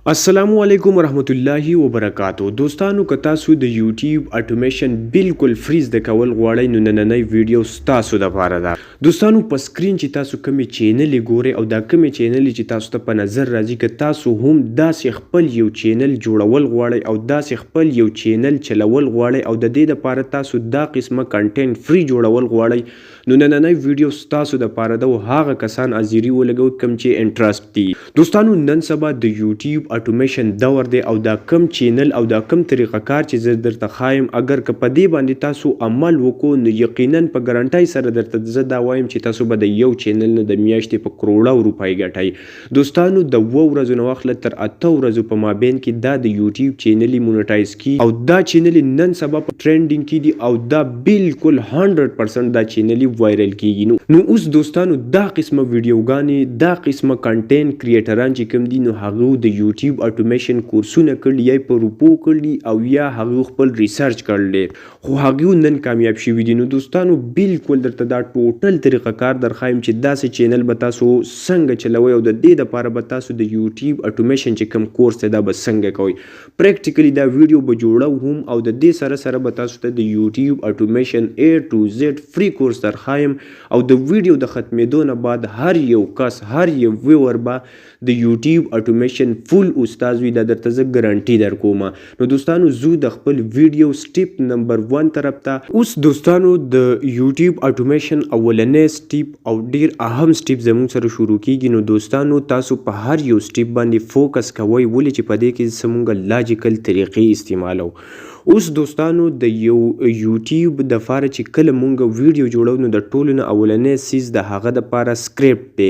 السلام علیکم ورحمت الله وبرکاتو. دوستانو که تاسو د یوټیوب اټومیشن بالکل فریز د کول غواړئ نو نننۍ ویډیو ستاسو دپاره ده. دوستانو په سکرین چې تاسو کومې چینلې ګورئ او دا کومې چینلې چې تاسو ته په نظر راځي که تاسو هم داسې خپل یو چینل جوړول غواړئ او داسې خپل یو چینل چلول غواړئ او د دې دپاره تاسو دا قسمه کنټینټ فری جوړول غواړئ نو نننۍ ویډیو ستاسو دپاره ده او هغه کسان حاضري ولګوئ کوم چې انټرسټ دي. دوستانو نن سبا د یوټیوب اټومیشن دور دی او دا کم چینل او دا کم طریقه کار چې زه درته خایم اگر که په دې باندې تاسو عمل وکړو نو یقینا په ګارانټۍ سره درته زه دا وایم چې تاسو به د یو چینل نه د میاشتې په کروړو روپۍ ګټئ. دوستانو د 2 ورځو نه واخله تر 8 ورځو په مابین کې دا د یوټیوب چینلې مونټایز کی او دا چینلې نن سبا په ټرینډینګ کې دي او دا بالکل 100% دا چینلې وایرل کیږي. نو اوس دوستانو دا قسمه ویډیوګانې دا قسمه کنټینټ کریټران چې کوم دي نو هغه د یوټیوب اټومیشن کورسونه کړي یا په روپو کړي او یا هغه خپل ریسرچ کړل خو هغه نن کامیاب شوي دي. نو دوستانو بالکل درته دا ټوټل طریقه کار درخایم چې داسې چینل به تاسو څنګه چلوئ او د دې دپاره به تاسو د یوټیوب اټومیشن چې کوم کورس دی دا به څنګه کوئ. پریکټیکلی دا ویډیو به جوړو هم او د دې سره سره به تاسو ته د یوټیوب اټومیشن A to Z فری کورس درخایم او د ویډیو د ختمېدو نه بعد هر یو کس هر یو ویور به د یوټیوب اټومیشن فول استاد وي دا درته زه ګارانټي درکوم. نو دوستانو زو د خپل ویډیو سټیپ نمبر 1 طرف ته. اوس دوستانو د یوټیوب اټومیشن اولنې سټیپ او ډیر اهم سټیپ زموږ سره شروع کیږي. نو دوستانو تاسو په هر یو سټیپ باندې فوکس کوئ ولې چې په دې کې زموږ لاجیکل طریقې استعمالو. اوس دوستانو د یو یوټیوب د فاره چې کله مونږ ویډیو جوړو نو د ټولو نه اولنې سیز د هغه دپاره سکریپټ دی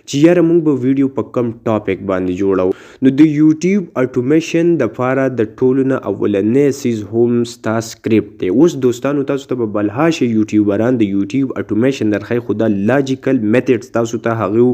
چې یاره مونږ به ویډیو په کم ټاپک باندې جوړو. نو د یوټیوب اټومیشن د فاره د ټولو نه اولنې سیز هم ستا سکریپټ دی. اوس دوستانو تاسو ته به بلهاشه یوټیوبران د یوټیوب اټومیشن درخی خو دا لاجیکل میتډز تاسو ته هغه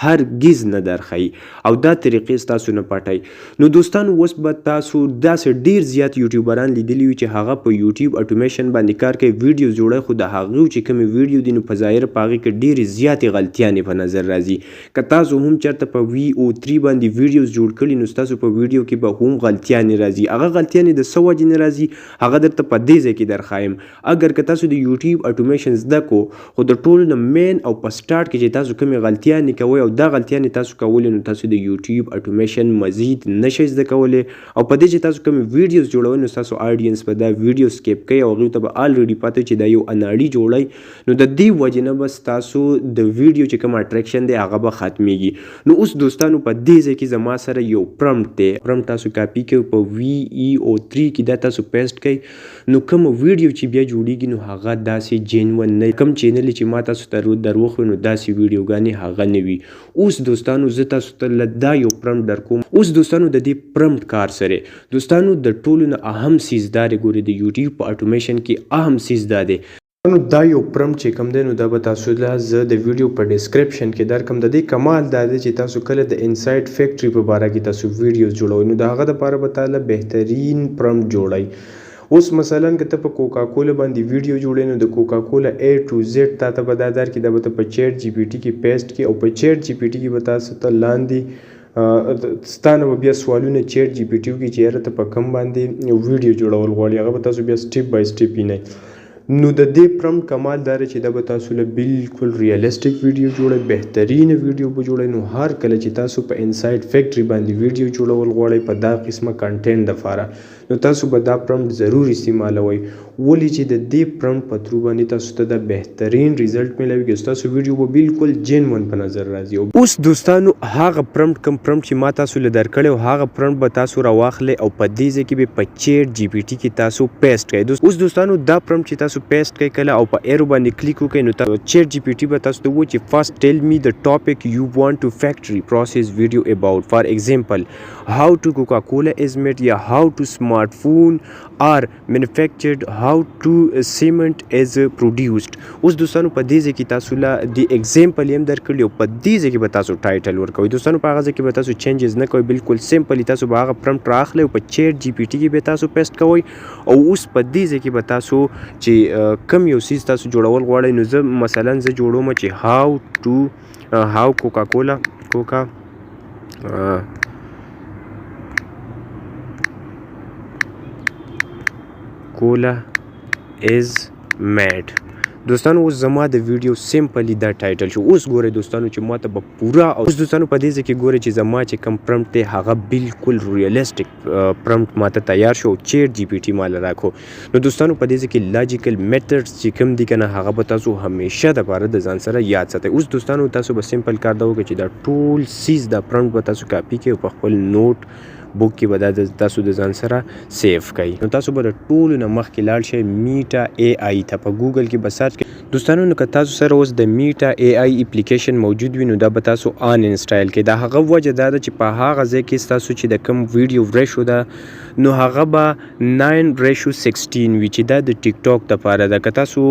هرګز نه درخی او دا طریقې تاسو نه پټئ. نو دوستانو اوس به تاسو داسې ډیر زیات یوټیوبران لیدلی وي چې هغه په یوټیوب اټومیشن باندې کار کوي ویډیو جوړوي خو د هغه چې کومې ویډیو دي نو په ظاهر په هغې کې ډېرې زیاتې غلطیانې په نظر راځي. که تاسو هم چېرته په VO3 باندې ویډیوز جوړ کړي نو ستاسو په ویډیو کې به هم غلطیانې راځي. هغه غلطیانې د څه وجې نه راځي هغه درته په دې ځای کې درخایم. اگر که تاسو د یوټیوب اټومیشن زده کو خو د ټولو نه مین او په سټارټ کې چې تاسو کومې غلطیانې کوئ او دا غلطیانې تاسو کولې نو تاسو د یوټیوب اټومیشن مزید نشئ زده کولی او په دې چې تاسو کومې ویډیوز جوړوئ نو ستاسو آډینس به دا ویډیو سکیپ کوي او هغوی ته به الریډي پته چې دا یو اناړي جوړی نو د دې وجې نه به ستاسو د ویډیو چې کوم اټریکشن دی هغه به ختمیږي. نو اوس دوستانو په دې ځای کې زما سره یو پرمپټ دی. پرمپټ تاسو کاپي کوئ په VEO3 کې دا تاسو پیسټ کوئ نو کوم ویډیو چې بیا جوړیږي نو هغه داسې جینون نه کوم چینل چې ما تاسو ته دروخوي نو داسې ویډیوګانې هغه نه وي. اوس دوستانو زه تاسو ته دا یو پرمپټ درکوم. اوس دوستانو د دې پرمپټ کار سره دوستانو د ټولو نه اهم سیز دا دی ګورئ د یوټیوب په اټومیشن کې اهم سیز دا دی. نو دا یو پرمپټ چې کوم دی نو دا به تاسو ته زه د ویډیو په ډسکرپشن کې درکم. د دې کمال دا دی چې تاسو کله د انسایډ فیکټري په باره کې تاسو ویډیوز جوړوئ نو د هغه دپاره به تاله بهترین پرمپټ جوړئ. اوس مثلا که ته په کوکا کولا باندې ویډیو جوړې نو د کوکا کولا A to Z تا ته به دا درکړي دا به ته په چیټ جی پی ټي کې پیسټ کړي او په چیټ جی پی ټي کې به تاسو ته لاندې ستانه به بیا سوالونه چیټ جی پی ټي کې چې یاره ته په کم باندې ویډیو جوړول غواړي هغه به تاسو بیا سټیپ بای سټیپ وینئ. نو د دې پرمپټ کمال دا دی چې دا به تاسو له بالکل ریالسټیک ویډیو جوړئ بهترینه ویډیو به جوړئ. نو هر کله چې تاسو په انسایډ فیکټري باندې ویډیو جوړول غواړئ په دا قسمه کنټینټ دپاره نو تاسو به دا پرمپټ ضرور استعمالوئ ولې چې د دې پرمپټ په تھرو باندې تاسو ته د بهترین ریزلټ میلاویږي ستاسو ویډیو به بالکل جینون په نظر راځي. اوس دوستانو هغه پرمپټ کوم پرمپټ چې ما تاسو له درکړی هغه پرمپټ به تاسو راواخلئ او په دې ځای کې به په چیټ جی پی ټي کې تاسو پیسټ کړئ. اوس دوستانو دا پرمپټ چې تاسو پیسټ کړئ کله او په ایرو باندې کلیک وکړئ نو تاسو چیټ جی پی ټي به تاسو ته ووایي چې فرست ټیل می د ټاپک یو وانټ ټو فیکټري پروسس ویډیو اباؤٹ فار ایگزامپل هاو ټو کوکا کولا از میډ یا هاو ټو سمارټ فون آر مینوفیکچرډ هاو ټو سیمنٹ از پروډیوسډ. اوس دوستانو په دې ځای کې تاسو له د ایگزامپل یې هم درکړي او په دې ځای کې به تاسو ټایټل ورکوئ. دوستانو په هغه ځای کې به تاسو چینجز نه کوئ بالکل سمپلی تاسو به هغه پرمپټ رااخلئ او په چیټ جی پی ټي کې به تاسو پیسټ کوئ او اوس په دې ځای کې به تاسو چې کم یو سیز تاسو جوړول غواړئ نو زه مثلا زه جوړوم چې هاو کوکا کولا کولا از میډ. دوستانو اوس زما د ویډیو سمپلی دا ټایټل شو. اوس ګورئ دوستانو چې ماته به پوره اوس دوستانو په دې ځای کې ګورئ چې زما چې کوم پرمپټ دی هغه بالکل ریالسټیک پرمپټ ماته تیار شو. چیټ جی پی ټي ماله راکو. نو دوستانو په دې ځای کې لاجیکل میتھډز چې کوم دي کنه هغه به تاسو همیشه د پاره د ځان سره یاد ساتئ. اوس دوستانو تاسو به سمپل کار دا وکړئ چې دا ټول سیز دا پرمپټ به تاسو کاپی کړئ او په خپل نوٹ بوک کې به دا تاسو د ځان سره سیف کړئ. نو تاسو به د ټولو نه مخکې لاړ شئ میټا اے آی ته په ګوګل کې به سرچ کړئ. دوستانو نو که تاسو سره اوس د میټا اے آی اپلیکیشن موجود وي نو دا به تاسو ان انسټال کړئ. دا هغه وجه دا ده چې په هغه ځای کې تاسو چې د کوم ویډیو ریشو ده نو هغه به 9:16 وي چې دا د ټیک ټاک دپاره ده. که تاسو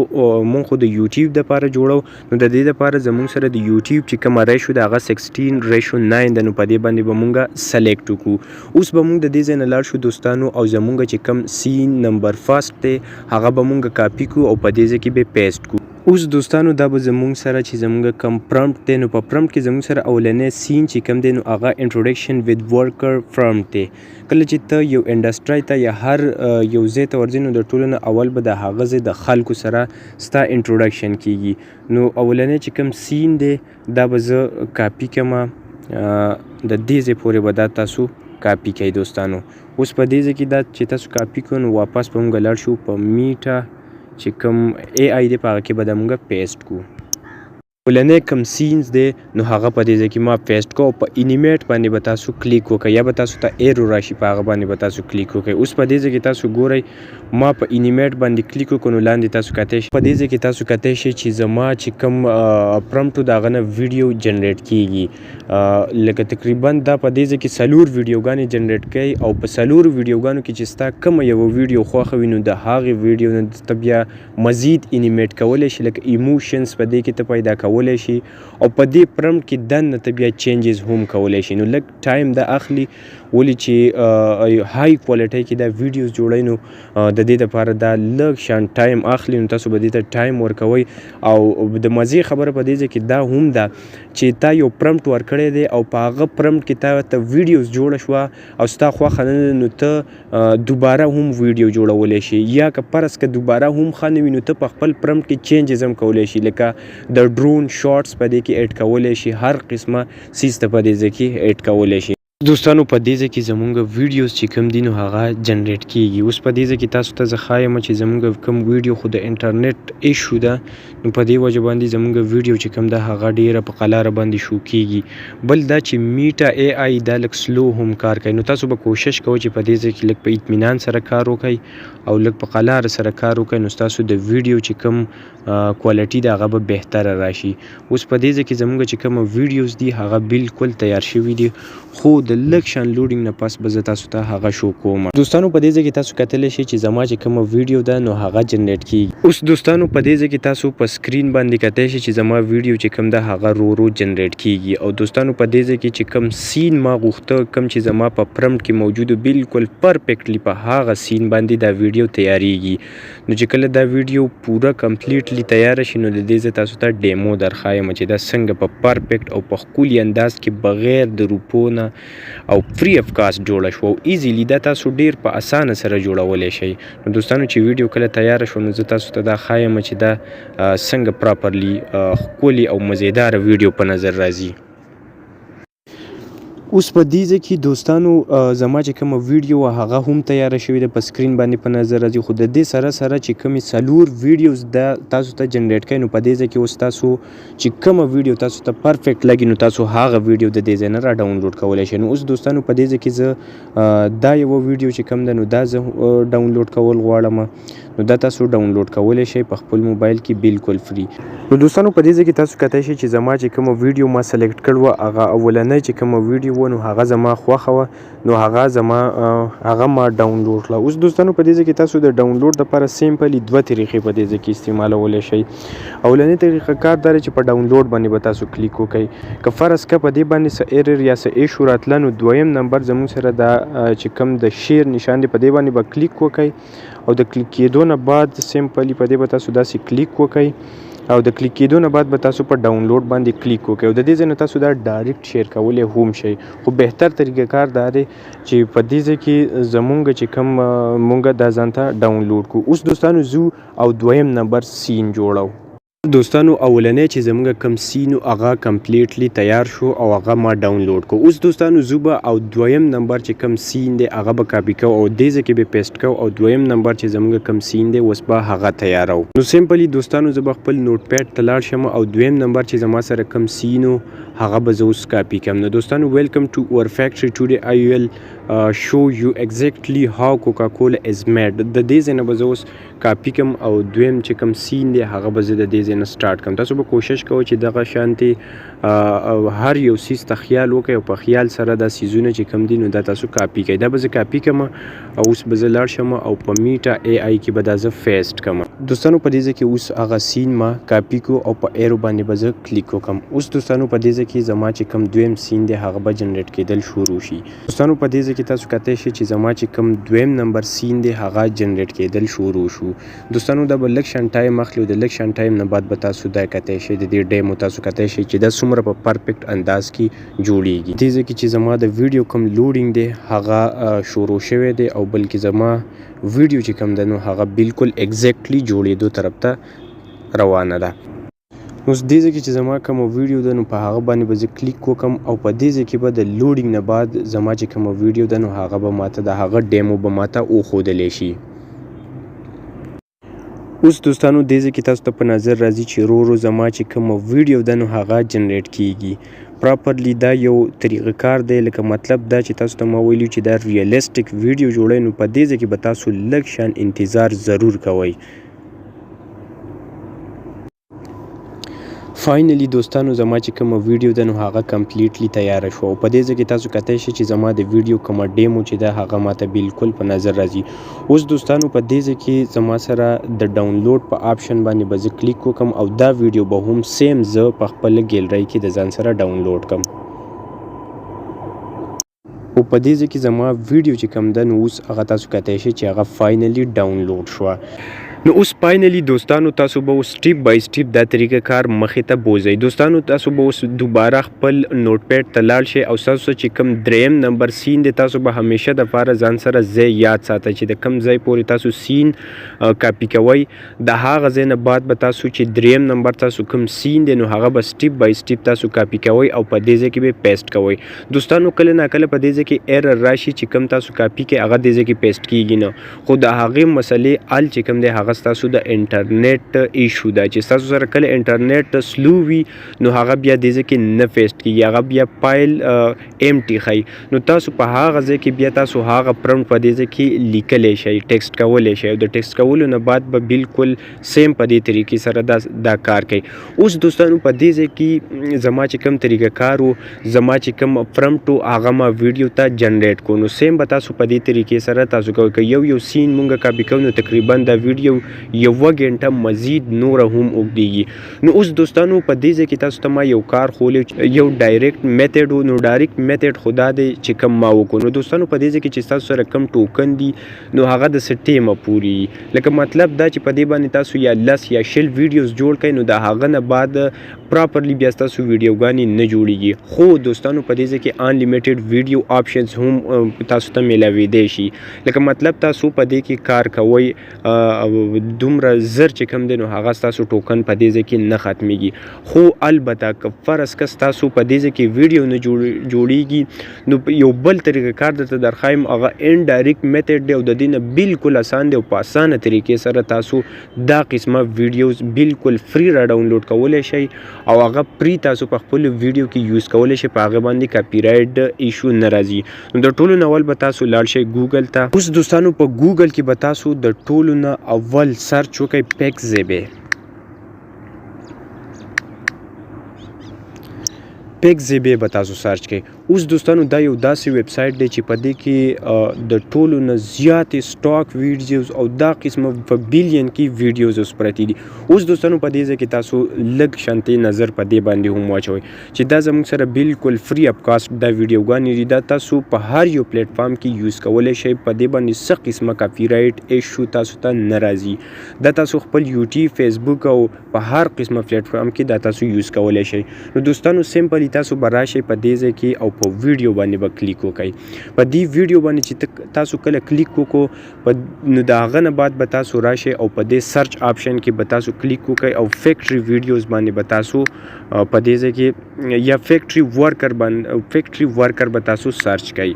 مونږ خو د یوټیوب دپاره جوړو نو د دې دپاره زمونږ سره د یوټیوب چې کومه ریشو ده هغه 16:9 ده. نو په دې باندې به مونږ سلیکټ وکړو. اوس به مونږ د دې ځای نه لاړ شو دوستانو او زمونږ چې کوم سین نمبر فرست دی هغه به مونږ کاپی کړو او په دې ځای کې به پیسټ کړو. اوس دوستانو دا به زمونږ سره چې زمونږ کم پرمپټ دی نو په پرمپټ کې زمونږ سره اولنی سین چې کوم دی نو هغه انټروډکشن وذ ورکر پرمپټ دی. کله چې ته یو انډسټری ته یا هر یو ځای ته ورځې نو د ټولو نه اول به د هغه ځای د خلکو سره ستا انټروډکشن کیږي. نو اولنی چې کوم سین دی دا به زه کاپی کړم د دې ځای پورې به دا تاسو کاپی کوي دوستانو. اوس په دې ځای کې دا چې تاسو کاپی کړو نو واپس به مونږ لاړ شو په میټا چې کوم اے آی دی په هغه کې به دا مونږ پیسټ کړو. ولنی کوم سینز دی نو هغه په دې ځای کې ما پیسټ کړو. په انیمیټ باندې به تاسو کلیک وکړئ یا به تاسو ته ایرو راشي په هغه باندې به تاسو کلیک وکړئ. اوس په دې ځای کې تاسو ګورئ ما په انیمیټ باندې کلیک وکړو نو لاندې تاسو کتئ شئ. په دې ځای کې تاسو کتئ شئ چې زما چې کوم پرمپټ د هغه نه ویډیو جنریټ کیږي. لکه تقریبا دا په دې ځای کې 4 ویډیوګانې جنریټ کوي او په 4 ویډیوګانو کې چې ستا کومه یوه ویډیو خوښه وي نو د هغې ویډیو نه ته بیا مزید انیمیټ کولی شي لکه ایموشنز په دې کې ته پیدا کولی شي او په دې پرمپټ کې دننه ته بیا چینجز هم کولی شي. نو لږ ټایم دا اخلي ولې چې های کوالټۍ کې دا ویډیوز جوړوئ نو د دې دپاره دا لږ شان ټایم اخلي. نو تاسو به دې ته ټایم ورکوئ او د مزې خبره په دې ځای کې دا هم ده چې تا یو پرمپټ ورکړی دی او په هغه پرمپټ کې تا ته ویډیوز جوړه شوه او ستا خوښه نه ده نو ته دوباره هم ویډیو جوړولی شي یا که فرض که دوباره هم ښه نه وي نو ته په خپل پرمپټ کې چینجز هم کولی شي لکه د ډرون شارټس په دې کې ایډ کولی شي هر قسمه سیز ته په دې ځای کې ایډ کولی شي. دوستانو په دې ځای کې زمونږ ویډیوز چې کوم دي نو هغه جنریټ کیږي. اوس په دې ځای کې تاسو ته زه ښایم چې زمونږ کوم ویډیو خو د انټرنیټ ایشو ده نو په دې وجه باندې زمونږ ویډیو چې کوم ده هغه ډیره په قلاره باندې شو کیږي. بل دا چې میټا اے آی دا لږ سلو هم کار کوي. نو تاسو به کوشش کوئ چې په دې ځای کې لږ په اطمینان سره کار وکړئ او لږ په قلاره سره کار وکړئ نو ستاسو د ویډیو چې کوم کوالټي ده هغه به بهتره راشي. اوس په دې ځای کې زمونږ چې کوم ویډیوز دي هغه بالکل تیار شوي دي خو د لږ شان لوډینګ نه پس به زه تاسو ته هغه شو کوم. دوستانو په دې ځای کې تاسو کتلی شئ چې زما چې کومه ویډیو ده نو هغه جنریټ کیږي. اوس دوستانو په دې ځای کې تاسو په سکرین باندې کتلی شئ چې زما ویډیو چې کوم ده هغه رو جنریټ کیږي. او دوستانو په دې ځای کې چې کوم سین ما غوښته کوم چې زما په پرمپټ کې موجود بالکل پرفیکټلی په هغه سین باندې دا ویډیو تیاریږي. نو چې کله دا ویډیو پوره کمپلیټلی تیار شي نو د دې ځای تاسو ته ډیمو درښایم چې دا څنګه په پرفیکټ او په ښکلي انداز کې بغیر د روپو نه او فری اف کاسټ جوړه شو او ایزیلی دا تاسو ډیر په اسانه سره جوړولی شئ. نو دوستانو چې ویډیو کله تیاره شو نو زه تاسو ته دا ښایم چې دا څنګه پراپرلی ښکلي او مزیداره ویډیو په نظر راځي. اوس په دې ځای کې دوستانو زما چې کومه ویډیو هغه هم تیاره شوې ده په سکرین باندې په نظر راځي خو د دې سره سره چې کومې 4 ویډیوز ده تاسو ته جنریټ کوي نو په دې ځای کې اوس تاسو چې کومه ویډیو تاسو ته پرفیکټ لګي نو تاسو هغه ویډیو د دې ځای نه را ډاونلوډ کولی شئ. نو اوس دوستانو په دې ځای کې زه دا یوه ویډیو چې کوم ده نو دا زه ډاونلوډ کول غواړم نو دا تاسو ډاونلوډ کولی شئ په خپل موبایل کې بالکل فری. نو دوستانو په دې ځای کې تاسو کتلی شئ چې زما چې کومه ویډیو ما سلیکټ کړې وه هغه اولنۍ چې کومه ویډیو نو هغه زما خوښه وه نو هغه ما ډاونلوډ کړه. اوس دوستانو په دې ځای کې تاسو د ډاونلوډ دپاره سمپلي 2 طریقې په دې ځای کې استعمالولی شئ. اولنۍ طریقه کار دا چې په ډاونلوډ باندې به تاسو کلیک وکړئ. که فرض که په دې باندې څه ایرر یا څه ایشو راتله نو دویم نمبر زموږ سره دا چې کوم د شیر نشان دی په دې باندې به کلیک وکړئ او د کلیک کېدو نه بعد سمپلي په دې به تاسو داسې کلیک وکړئ او د کلیک کېدو نه بعد به تاسو په ډاونلوډ باندې کلیک وکړئ او د دې ځای نه تاسو دا ډایرکټ شیر کولی هم شئ، خو بهتر طریقه کار دا دی چې په دې ځای کې زمونږ چې کوم مونږ دا ځان ته ډاونلوډ کړو. اوس دوستانو زو او دویم نمبر سین جوړو. دوستانو اولنی چې زمونږ کوم سینو هغه کمپلیټلی تیار شو او هغه ما ډاونلوډ کو. اوس دوستانو زه به او دویم نمبر چې کوم سین دی هغه به کاپي کو او دې ځای کې به پیسټ کو او دویم نمبر چې زمونږ کوم سین دی اوس به هغه تیارو. نو سمپلی دوستانو زه به خپل نوټ پیډ ته لاړ شم او دویم نمبر چې زما سره کوم سینو هغه به زه اوس کاپي کوم. نو دوستانو ویلکم ټو اور فیکټري ټوډے آی ویل show you exactly how Coca-Cola is made. د دې ځای نه به زه اوس کاپي کوم او دویم چې کوم سین دی هغه به زه د دې ځای نه سټارټ کوم. تاسو به کوشش کوئ چې دغه شانتې هر یو څیز ته خیال وکړئ او په خیال سره دا څیزونه چې کوم دي نو دا تاسو کاپي کړئ. دا به زه کاپي کوم او اوس به زه لاړ شم او په میټا اے آی کې به دا زه پیسټ کوم. دوستانو په دې ځای کې اوس هغه سین ما کاپي کو او په ایرو باندې به زه کلیک وکړم. اوس دوستانو په دې ځای کې زما چې کوم دویم سین دی هغه به جنریټ کېدل شروع شي. دوستانو په دې ځای کې تاسو کتلی شئ چې زما چې کوم دویم نمبر سین دی هغه جنریټ کېدل شروع شو. دوستانو دا به لږ شان ټایم اخلي او د لږ شان ټایم نه بعد به تاسو دا کتلی شئ د دې ډیمو تاسو کتلی شئ چې دا څومره په پرفیکټ انداز کې جوړیږي. دې ځای کې چې زما د ویډیو کوم لوډینګ دی هغه شروع شوی دی او بلکې زما ویډیو چې کوم دی نو هغه بالکل ایگزیکټلی جوړېدو طرف ته روانه ده. اوس دې ځای کې چې زما کوم ویډیو ده نو په هغه باندې به زه کلیک وکم او په دې ځای کې به د لوډینګ نه بعد زما چې کوم ویډیو ده نو هغه به ماته د هغه ډیمو به ماته وښودلی شي. اوس دوستانو دې ځای کې تاسو ته په نظر راځي چې ورو ورو زما چې کوم ویډیو ده نو هغه جنریټ کیږي. پراپرلی دا یو طریقه کار دی، لکه مطلب دا چې تاسو ته ما ویلي چې دا ریالسټیک ویډیو جوړئ نو په دې ځای کې به تاسو لږ شان انتظار ضرور کوئ. فاینلی دوستانو زما چې کومه ویډیو ده نو هغه کمپلیټلی تیاره شوه او په دې ځای کې تاسو کتلی شئ چې زما د ویډیو کومه ډیمو چې ده هغه ماته بالکل په نظر راځي. اوس دوستانو په دې ځای کې زما سره د ډاونلوډ په آپشن باندې به زه کلیک وکم او دا ویډیو به هم سیم زه په خپل ګیلرۍ کې د ځان سره ډاونلوډ کم. او په دې ځای کې زما ویډیو چې کوم ده نو اوس هغه تاسو کتلی شئ چې هغه فاینلی ډاونلوډ شوه. نو اوس فاینلی دوستانو تاسو به اوس سټیپ بای سټیپ دا طریقه کار مخې ته بوځئ. دوستانو تاسو به اوس دوباره خپل نوټ پیډ ته لاړ شئ او ستاسو چې کوم دریم نمبر سین دی تاسو به همیشه دپاره ځان سره ځای یاد ساتئ چې د کوم ځای پورې تاسو سین کاپي کوئ د هغه ځای نه بعد به تاسو چې دریم نمبر تاسو کوم سین دی نو هغه به سټیپ بای سټیپ تاسو کاپي کوئ او په دې ځای کې به پیسټ کوئ. دوستانو کله ناکله په دې ځای کې ایرر راشي چې کوم تاسو کاپي کوئ هغه دې ځای کې پیسټ کیږي نه، خو د هغې مسلې حل چې کوم دی هغه ستاسو د انټرنیټ ایشو ده چې ستاسو سره کله انټرنیټ سلو وي نو هغه بیا دې ځای کې نه پیسټ کیږي، هغه بیا فایل امټي ښایي. نو تاسو په هغه ځای کې بیا تاسو هغه پرمپټ په دې ځای کې لیکلی شئ، ټیکسټ کولی شئ او د ټیکسټ کولو نه بعد به بالکل سیم په دې طریقې سره دا کار کوي. اوس دوستانو په دې ځای کې زما چې کوم طریقه کار و زما چې کوم پرمپټ و هغه ما ویډیو ته جنریټ کو. نو سیم به تاسو په دې طریقې سره تاسو کوئ که یو سین مونږ کاپي کوو نو تقریبا دا ویډیو یوه ګنټه مزید نوره هم اوږدیږي. نو اوس دوستانو په دې ځای کې تاسو ته ما یو کار خولی یو ډایرکټ میتھډ و. نو ډایرکټ میتھډ خو دا دی چې کوم ما وکړو. نو دوستانو په دې ځای کې چې ستاسو سره کوم ټوکن دي نو هغه د څه ټیمه پورې لکه مطلب دا چې په دې باندې تاسو یا 10 یا 20 ویډیوز جوړ کړئ نو د هغه نه بعد پراپرلی بیا ستاسو ویډیوګانې نه جوړیږي. خو دوستانو په دې ځای کې انلیمیټډ ویډیو آپشنز هم تاسو ته میلاویدی شي، لکه مطلب تاسو په دې کې کار کوئ دومره زر چې کوم دی نو هغه ستاسو ټوکن په دې ځای کې نه ختمیږي. خو البته که فرض که ستاسو په دې ځای کې ویډیو نه جوړیږي نو یو بل طریقه کار درته درښایم هغه انډایرکټ میتھډ دی او د دې نه بالکل اسان دی او په اسانه طریقې سره تاسو دا قسمه ویډیوز بالکل فری را ډاونلوډ کولی شئ او هغه پری تاسو په خپل ویډیو کې یوز کولی شئ، په هغه باندې کاپی رایټ ایشو نه راځي. نو د ټولو نه اول به تاسو لاړ شئ ګوګل ته. اوس دوستانو په ګوګل کې به تاسو د ټولو نه اول سرچ وکئ پیکزیبې. پیکزیبې به تاسو سرچ کړئ. اوس دوستانو دا یو داسې ویب سایټ دی چې په دې کې د ټولو نه زیاتې سټاک ویډیوز او دا قسمه په بیلین کې ویډیوز اوس پرتې دي. اوس دوستانو په دې ځای کې تاسو لږ شانتې نظر په دې باندې هم واچوئ چې دا زموږ سره بالکل فری اپکاسټ دا ویډیوګانې دي. دا تاسو په هر یو پلیټ فارم کې یوز کولی شئ. په دې باندې څه قسمه کاپي رایټ ایشو تاسو ته نه راځي. دا تاسو خپل یوټیوب، فیسبوک او په هر قسمه پلیټ فارم کې دا تاسو یوز کولی شئ. نو دوستانو سمپلی تاسو به راشئ په دې ځای کې او په ویډیو باندې به کلیک وکړئ. په دې ویډیو باندې چې تاسو کله کلیک وکړو نو د هغه نه بعد به تاسو راشئ او په دې سرچ آپشن کې به تاسو کلیک وکړئ او فیکټري ویډیوز باندې به تاسو په دې ځای کې یا فیکټري ورکر به تاسو سرچ کړئ.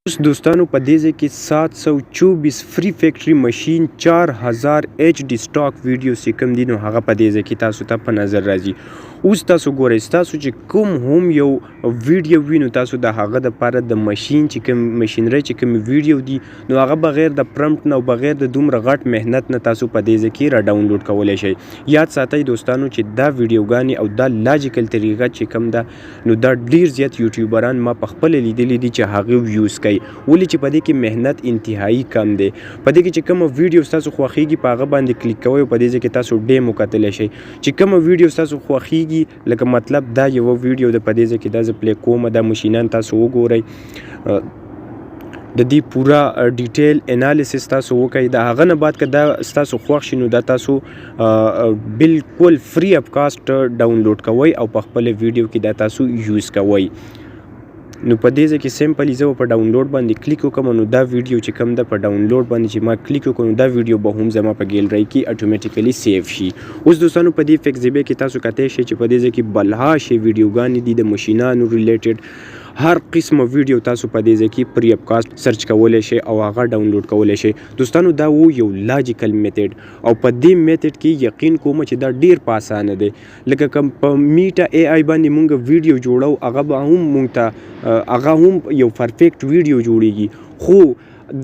اوس دوستانو په دې ځای کې 724 فری فیکټري ماشین 4000 HD سټاک ویډیو چې کوم دي نو هغه په دې ځای کې تاسو ته په نظر راځي. اوس تاسو ګورئ تاسو چې کوم هم یو ویډیو وي نو تاسو د هغه دپاره د ماشین چې کوم ماشینرۍ چې کوم ویډیو دي نو هغه بغیر د پرمپټ نه او بغیر د دومره غټ محنت نه تاسو په دې ځای کې را ډاونلوډ کولی شئ. یاد ساتئ دوستانو چې دا ویډیوګانې او دا لاجیکل طریقه چې کوم ده نو دا ډیر زیات یوټیوبران ما په خپله لیدلي دي چې هغه یوز کوي. ولې چې په دې کې محنت انتهایی کم دی. په دې کې چې کومه ویډیو ستاسو خوښیږي په هغه باندې کلیک کوئ او په دې ځای کې تاسو ډیمو کتلی شئ. چې کومه ویډیو ستاسو خوښیږي لکه مطلب دا یوه ویډیو د په دې ځای کې دا زه پلی کوم دا ماشینان تاسو وګورئ د دې پورا ډیټیل انالیسس تاسو وکړئ. د هغه نه بعد که دا ستاسو خوښ شي نو دا تاسو بالکل فری اپکاسټ ډاونلوډ کوئ او په خپله ویډیو کې دا تاسو یوز کوئ. نو په دې ځای کې سمپلی زه په ډاونلوډ باندې کلیک وکړم نو دا ویډیو چې کوم ده په ډاونلوډ باندې چې ما کلیک وکړم نو دا ویډیو به هم زما په ګیلرۍ کې اټومیټیکلی سیف شي. اوس دوستانو په دې فیکزیبې کې تاسو کتی شئ چې په دې ځای کې بلهاشې ویډیوګانې دي د ماشینانو ریلیټډ. هر قسمه ویډیو تاسو په دې ځای کې پری اپکاسټ سرچ کولی شئ او هغه ډاونلوډ کولی شئ. دوستانو دا و یو لاجیکل میتډ او په دې میتډ کې یقین کوم چې دا ډیر په اسانه دی. لکه کوم په میټا ای آی باندې مونږ ویډیو جوړو هغه به هم مونږ ته هغه هم یو پرفیکټ ویډیو جوړیږي خو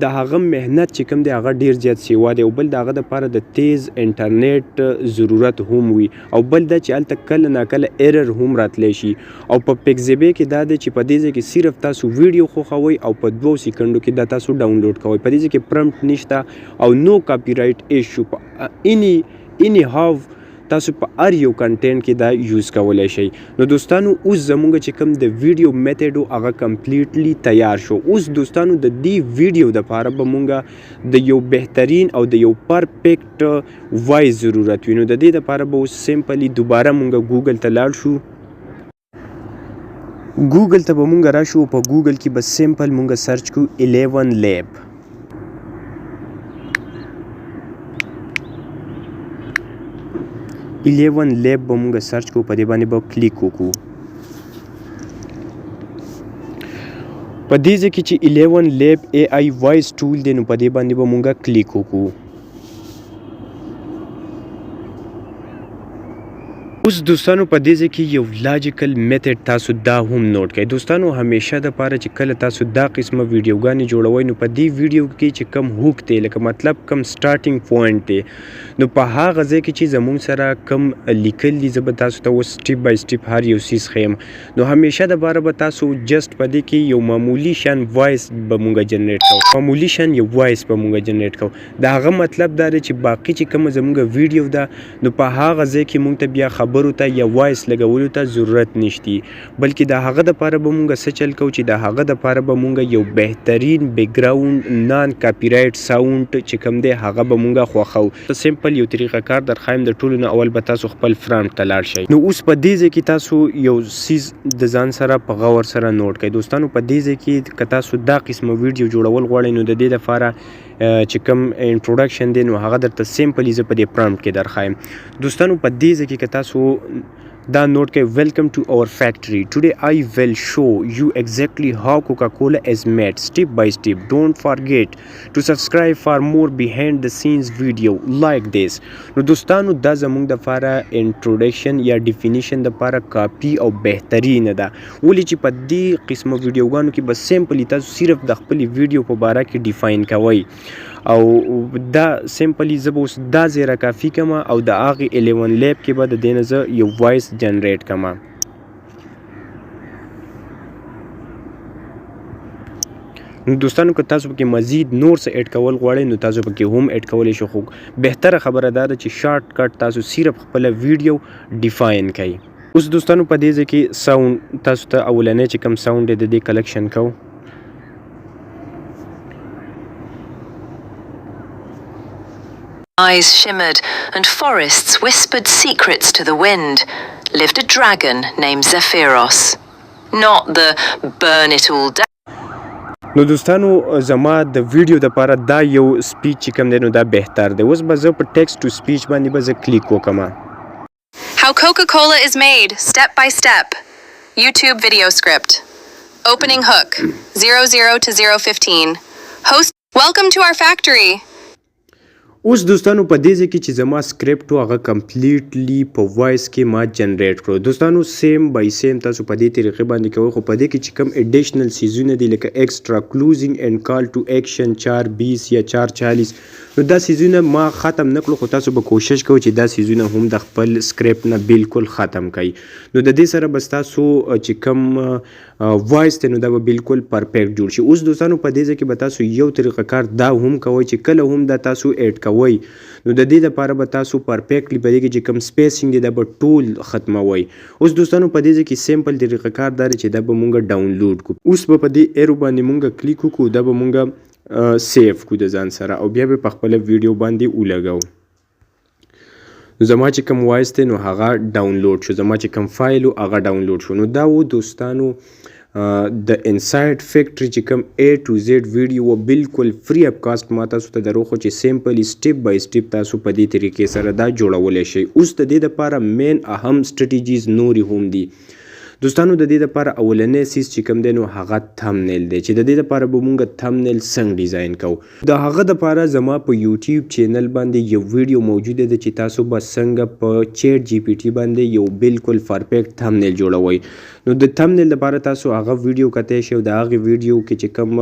د هغه محنت چې کوم دی هغه ډیر زیات سیوا دی او بل د هغه دپاره د تیز انټرنیټ ضرورت هم وي او بل دا چې هلته کله ناکله ایرر هم راتلی شي. او په پیکزیبې کې دا دی چې په دې ځای کې صرف تاسو ویډیو خوښوئ او په 2 سیکنډو کې دا تاسو ډاونلوډ کوئ. په دې ځای کې پرمپټ نشته او نو کاپي رایټ ایشو. په اني هاو تاسو په هر یو کنټینټ کې دا یوز کولی شئ. نو دوستانو اوس زموږ چې کوم د ویډیو میتډ هغه کمپلیټلی تیار شو. اوس دوستانو د دې ویډیو دپاره به مونږ د یو بهترین او د یو پرفیکټ وایس ضرورت وي. نو د دې دپاره به اوس سمپلی دوباره مونږ ګوګل ته لاړ شو. ګوګل ته به مونږ راشو په ګوګل کې به سمپل مونږ سرچ کو 11 لیب. 11 لیب به مونږ سرچ کو په دې باندې به کلیک وکړو. په دې ځای کې چې 11 لیب ای آی وایس ټول دی نو په دې باندې به مونږ کلیک وکړو. اوس دوستانو په دې ځای کې یو لاجیکل میتډ تاسو دا هم نوٹ کړئ. دوستانو همیشه دپاره چې کله تاسو دا قسمه ویډیوګانې جوړوئ نو په دې ویډیو کې چې کم هوک دی لکه مطلب کم سټارټینګ پوینټ دی نو په هغه ځای کې چې زموږ سره کم لیکل دي زه به تاسو ته اوس سټیپ بای سټیپ هر یو څیز ښیم. نو همیشه دپاره به تاسو جسټ په دې کې یو معمولي شان وایس به مونږ جنریټ کوو. معمولي شان یو وایس به مونږ جنریټ کوو. د هغه مطلب دا دی چې باقي چې کومه زموږ ویډیو ده نو په هغه ځای کې مونږ ته بیا خبرو ته یا وایس لګولو ته ضرورت نشتی بلکې د هغه دپاره به مونږ څه چل کوو چې د هغه دپاره به مونږ یو بهترین بیکګراوند نان کاپي رایټ ساوند چې کوم دی هغه به مونږ خوښو. سمپل یو طریقه کار در ښایم. د ټولو نه اول به تاسو خپل فرانټ ته لاړ شئ. نو اوس په دې ځای کې تاسو یو څیز د ځان سره په غور سره نوٹ کړئ. دوستانو په دې ځای کې که تاسو دا قسمه ویډیو جوړول غواړئ نو د دې دپاره چې کوم انټروډکشن دی نو هغه درته سمپلی زه په دې پرامپټ کې در ښایم. دوستانو په دې ځای کې که تاسو دا نوٹ کړئ ویلکم ټو اور فیکټري ټوډے آئی ویل شو یو ایگزیکٹلی هاو کوکا کولا از میډ سټیپ بای سټیپ. ډونټ فارګیټ ټو سبسکرایب فار مور بیهایند د سینز ویډیو لایک دیس. نو دوستانو دا زموږ دپاره انټروډکشن یا ډیفینیشن دپاره کاپي او بهترینه ده. ولې چې په دې قسمه ویډیوګانو کې به سمپلی تاسو صرف د خپلې ویډیو په باره کې ډیفاین کوئ او دا سمپلی زه به اوس دا ځای راکافي کړم او د هغې 11 لیب کې به د دې نه زه یو وایس جنریټ کړم. نو دوستانو که تاسو پکې مزید نور څه اډ کول غواړئ نو تاسو پکې هم اډ کولی شئ، خو بهتره خبره دا ده چې شارټ کټ تاسو صرف خپله ویډیو ډیفاین کړئ. اوس دوستانو په دې ځای کې ساوند تاسو ته اولنی چې کوم ساوند دی د دې کلکشن کوو. Eyes shimmered and forests whispered secrets to the wind. Lived a dragon named Zephyros. Not the burn it all down. نو دوستانو زما د ویډیو دپاره دا یو سپیچ چې کوم دی نو دا بهتر دی. اوس به زه په ټیکسټ ټو سپیچ باندې به زه کلیک وکړم. How Coca-Cola is made, step by step. YouTube video script. Opening hook, 00 to 015. Host, welcome to our factory. اوس دوستانو په دې ځای کې چې زما سکرپټ و هغه کمپلیټلی په وایس کې ما جنریټ کړو. دوستانو سیم بای سیم تاسو په دې طریقې باندې کوئ، خو په دې کې چې کوم اډیشنل سیزونه دي لکه ایکسټرا کلوزینګ اینډ کال ټو ایکشن 420 یا 440 نو دا سیزونه ما ختم نه کړو، خو تاسو به کوشش کوئ چې دا سیزونه هم د خپل سکرپټ نه بالکل ختم کړئ. نو د دې سره بس تاسو چې کوم وایس دی نو دا به بالکل پرفیکټ جوړ شي. اوس دوستانو په دې ځای کې به تاسو یو طریقه کار دا هم کوئ چې کله هم دا تاسو اډ کوئ نو د دې لپاره به تاسو پرفیکټلی په دې کې چې کوم سپیسینګ دی دا به ټول ختموئ. اوس دوستانو په دې ځای کې سیمپل طریقه کار دا دی چې دا به مونږ ډاونلوډ کړو. اوس به په دې ایرو باندې مونږ کلیک وکړو، دا به مونږ سیف کړو د ځان سره او بیا به په خپله ویډیو باندې ولګو. زما چې کوم وایس دی نو هغه ډاونلوډ شو، زما چې کوم فایل و هغه ډاونلوډ شو. نو دا و دوستانو د انسایډ فیکټري چې کوم A to Z ویډیو بالکل فری اپ کاسټ ما تاسو ته درو خو چې سیمپلی سټیپ بای سټیپ تاسو په دې طریقې سره دا جوړولی شئ. اوس د دې دپاره مین اهم سټریټیجیز نورې هم دي. دوستانو د دې دپاره اولنی سیز چې کوم دی نو هغه تھمنیل دی چې د دې دپاره به مونږ تھمنیل څنګه ډیزاین کوو. د هغه دپاره زما په یوټیوب چینل باندې یو ویډیو موجوده ده چې تاسو به څنګه په چیټ جی پی ټي باندې یو بالکل پرفیکټ تھمنیل جوړوئ. نو د تھمنیل لپاره تاسو هغه ویډیو کتی شئ او د هغې ویډیو کې چې کوم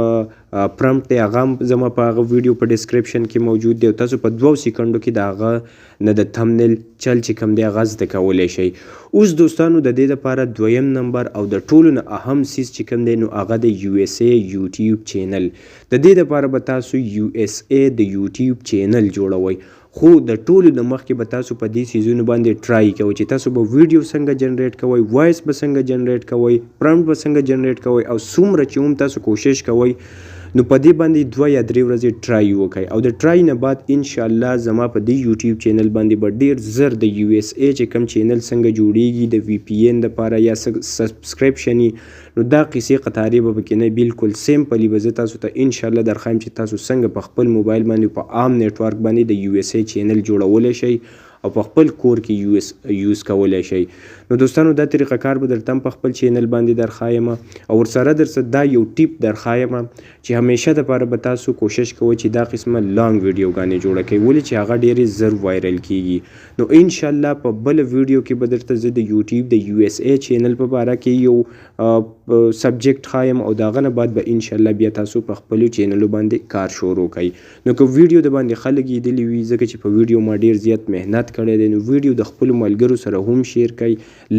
پرمپټ دی هغه هم زما په هغه ویډیو په ډسکرپشن کې موجود دی او تاسو په 2 سیکنډو کې د هغه نه د تھمنیل چل چې کوم دی هغه زده کولی شئ. اوس دوستانو د دې دپاره دویم نمبر او د ټولو نه اهم سیز چې کوم دی نو هغه د یو اس ای یوټیوب چینل. د دې دپاره به تاسو یو اس ای د یوټیوب چینل جوړوئ، خو د ټولو نه مخکې به تاسو په دې سیزونو باندې ټرای کوئ چې تاسو به ویډیو څنګه جنریټ کوئ، وایس به څنګه جنریټ کوئ، پرمپټ به څنګه جنریټ کوئ او څومره چې هم تاسو کوشش کوئ نو په دې باندې 2 یا 3 ورځې ټرای وکړئ او د ټرای نه بعد انشاءالله زما په دې یوټیوب چینل باندې به ډیر زر د یو اس ای چې کوم چینل څنګه جوړیږي د وی پی این دپاره یا سبسکرپشن نو دا قصې قطارې به پکې نه، بالکل سیمپلی به زه تاسو ته انشاءالله درخوایم چې تاسو څنګه په خپل موبایل باندې په عام نیټورک باندې د یو اس ای چینل جوړولی شئ او په خپل کور کې یوز کولی شئ. نو دوستانو دا طریقه کار به درته هم په خپل چینل باندې درخوایم او ورسره درسره دا یو ټیپ درخوایم چې همیشه دپاره به تاسو کوشش کوئ چې دا قسمه لانګ ویډیوګانې جوړه کړئ، ولې چې هغه ډېرې زر وایرل کیږي. نو انشاءالله په بله ویډیو کې به درته زه د یوټیوب د یو اس ای چینل په باره کې یو سبجیکټ خایم او د هغه نه بعد به انشاءالله بیا تاسو په خپلو چینلو باندې کار شروع کړئ. نو که ویډیو د باندې خلک لیدلی وي ځکه چې په ویډیو ما ډېر زیات محنت کړی دی نو ویډیو د خپلو ملګرو سره هم شیر کړئ،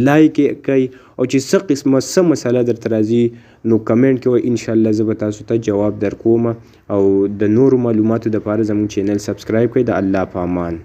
لایک یې کړئ او چې څه قسمه څه مسله درته راځي نو کمنټ کوئ، انشاءالله زه به تاسو ته جواب درکوم او د نورو معلوماتو دپاره زموږ چینل سبسکرایب کړئ. د الله په امان.